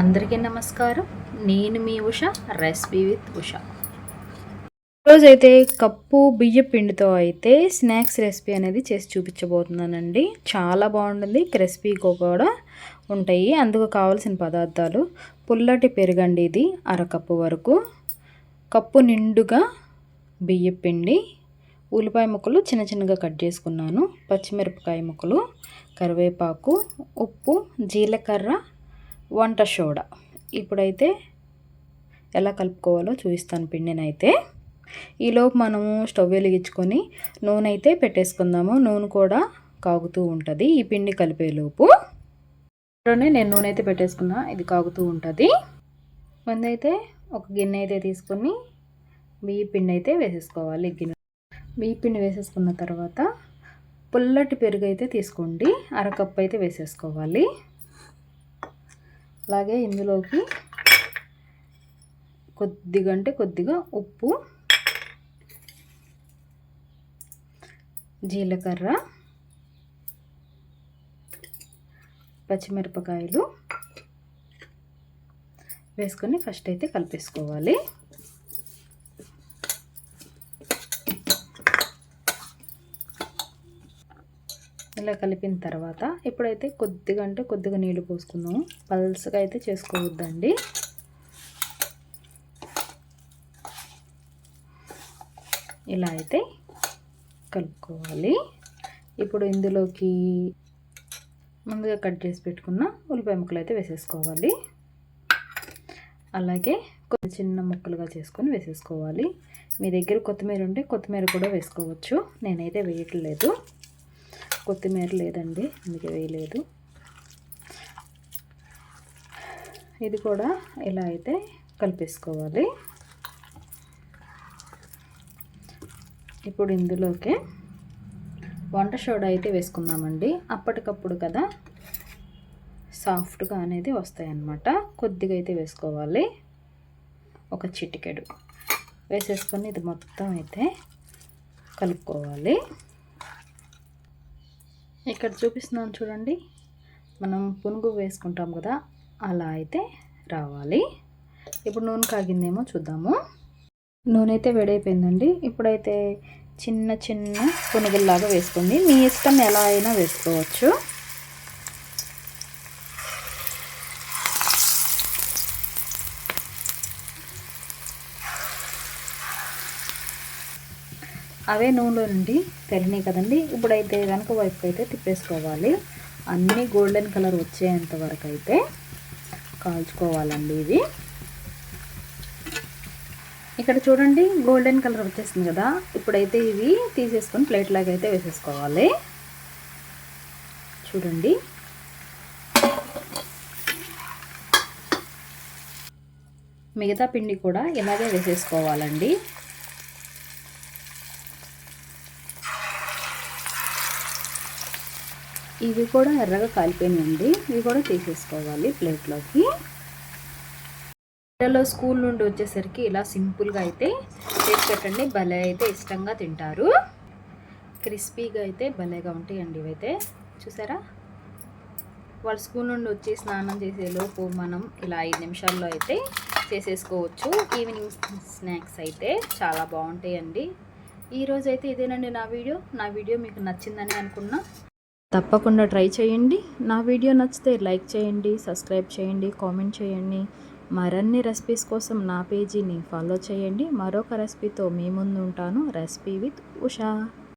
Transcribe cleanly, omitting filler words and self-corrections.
అందరికీ నమస్కారం. నేను మీ ఉష, రెసిపీ విత్ ఉష. ఈరోజైతే కప్పు బియ్య పిండితో అయితే స్నాక్స్ రెసిపీ అనేది చేసి చూపించబోతున్నానండి. చాలా బాగుంటుంది, క్రిస్పీగా కూడా ఉంటాయి. అందుకు కావాల్సిన పదార్థాలు: పుల్లటి పెరుగండి, ఇది అరకప్పు వరకు, కప్పు నిండుగా బియ్య పిండి, ఉల్లిపాయ ముక్కలు చిన్న చిన్నగా కట్ చేసుకున్నాను, పచ్చిమిరపకాయ ముక్కలు, కరివేపాకు, ఉప్పు, జీలకర్ర, వంట సోడా. ఇప్పుడైతే ఎలా కలుపుకోవాలో చూపిస్తాను పిండినైతే. ఈలోపు మనము స్టవ్ వెలిగించుకొని నూనె అయితే పెట్టేసుకుందాము. నూనె కూడా కాగుతూ ఉంటుంది ఈ పిండి కలిపేలోపు. నేను నూనె అయితే పెట్టేసుకున్నా, ఇది కాగుతూ ఉంటుంది. ముందైతే ఒక గిన్నె అయితే తీసుకొని బియ్య పిండి అయితే వేసేసుకోవాలి. బియ్య పిండి వేసేసుకున్న తర్వాత పుల్లటి పెరుగు అయితే తీసుకోండి, అరకప్పు అయితే వేసేసుకోవాలి. అలాగే ఇందులోకి కొద్దిగా ఉప్పు, జీలకర్ర, పచ్చిమిరపకాయలు వేసుకొని ఫస్ట్ అయితే కలిపేసుకోవాలి. ఇలా కలిపిన తర్వాత ఇప్పుడైతే కొద్దిగా నీళ్ళు పోసుకుందాము. పల్సగా అయితే చేసుకోవద్దండి. ఇలా అయితే కలుపుకోవాలి. ఇప్పుడు ఇందులోకి ముందుగా కట్ చేసి పెట్టుకున్న ఉల్లిపాయ ముక్కలు అయితే వేసేసుకోవాలి. అలాగే కొంచెం చిన్న ముక్కలుగా చేసుకొని వేసేసుకోవాలి. మీ దగ్గర కొత్తిమీర ఉంటే కొత్తిమీర కూడా వేసుకోవచ్చు. నేనైతే వేయట్లేదు, కొత్తిమీర లేదండి, అందుకే వేయలేదు. ఇది కూడా ఇలా అయితే కలిపేసుకోవాలి. ఇప్పుడు ఇందులోకి వంట సోడా అయితే వేసుకుందామండి. అప్పటికప్పుడు కదా సాఫ్ట్గా అనేది వస్తాయి అన్నమాట. కొద్దిగా అయితే వేసుకోవాలి, ఒక చిటికెడు వేసేసుకొని ఇది మొత్తం అయితే కలుపుకోవాలి. ఇక్కడ చూపిస్తున్నాను చూడండి, మనం పునుగు వేసుకుంటాం కదా, అలా అయితే రావాలి. ఇప్పుడు నూనె కాగిందేమో చూద్దాము. నూనె అయితే వేడైపోయిందండి. ఇప్పుడైతే చిన్న చిన్న పునుగుల్లాగా వేసుకోండి, మీ ఇష్టం ఎలా అయినా వేసుకోవచ్చు. అవే నూనెలో నుండి తెలినాయి కదండి. ఇప్పుడైతే వెనక వైపు అయితే తిప్పేసుకోవాలి. అన్నీ గోల్డెన్ కలర్ వచ్చేంత వరకు అయితే కాల్చుకోవాలండి. ఇది ఇక్కడ చూడండి గోల్డెన్ కలర్ వచ్చేసింది కదా. ఇప్పుడైతే ఇవి తీసేసుకొని ప్లేట్ లాగా అయితే వేసేసుకోవాలి. చూడండి, మిగతా పిండి కూడా ఇలాగే వేసేసుకోవాలండి. ఇవి కూడా ఎర్రగా కాలిపోయినాయండి, ఇవి కూడా తీసేసుకోవాలి ప్లేట్లోకి. పిల్లలు స్కూల్ నుండి వచ్చేసరికి ఇలా సింపుల్గా అయితే చేసి పెట్టండి, భలే అయితే ఇష్టంగా తింటారు. క్రిస్పీగా అయితే భలేగా ఉంటాయండి ఇవైతే. చూసారా, వాళ్ళు స్కూల్ నుండి వచ్చి స్నానం చేసేలోపు మనం ఇలా 5 నిమిషాల్లో అయితే చేసేసుకోవచ్చు. ఈవినింగ్ స్నాక్స్ అయితే చాలా బాగుంటాయండి. ఈరోజైతే ఇదేనండి నా వీడియో మీకు నచ్చిందని అనుకున్నా. తప్పకుండా ట్రై చేయండి. నా వీడియో నచ్చితే లైక్ చేయండి, సబ్స్క్రైబ్ చేయండి, కామెంట్ చేయండి. మరిన్ని రెసిపీస్ కోసం నా పేజీని ఫాలో చేయండి. మరొక రెసిపీతో మీ ముందు ఉంటాను. Recipe with Usha.